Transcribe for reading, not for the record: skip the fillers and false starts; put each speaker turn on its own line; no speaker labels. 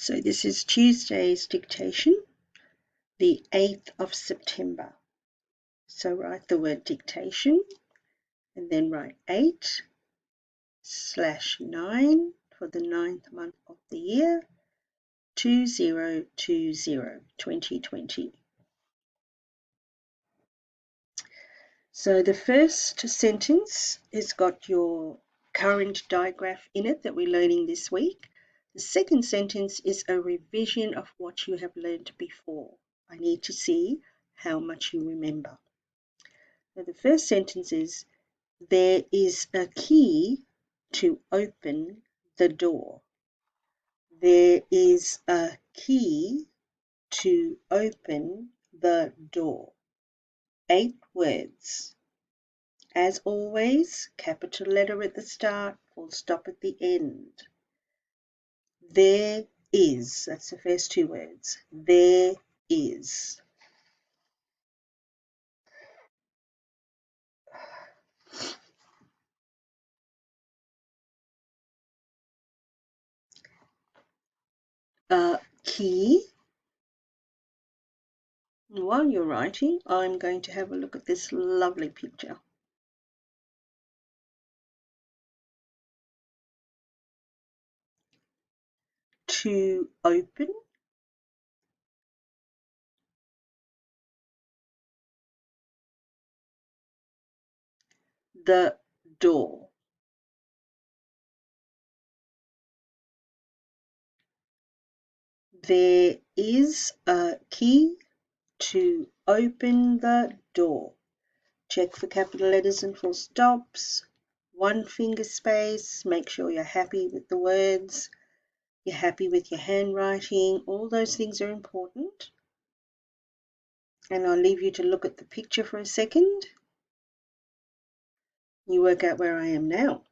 So this is Tuesday's dictation, the 8th of September. So write the word dictation and then write 8/9 for the 9th month of the year, 2020. So the first sentence has got your current digraph in it that we're learning this week. The second sentence is a revision of what you have learned before. I need to see how much you remember. So the first sentence is, there is a key to open the door. There is a key to open the door. 8 words. As always, capital letter at the start, full stop at the end. There is, that's the first 2 words. There is. Key. While you're writing, I'm going to have a look at this lovely picture. To open. The door. There is a key to open the door. Check for capital letters and full stops. 1 finger space. Make sure you're happy with the words. You're happy with your handwriting. All those things are important. And I'll leave you to look at the picture for a second. You work out where I am now.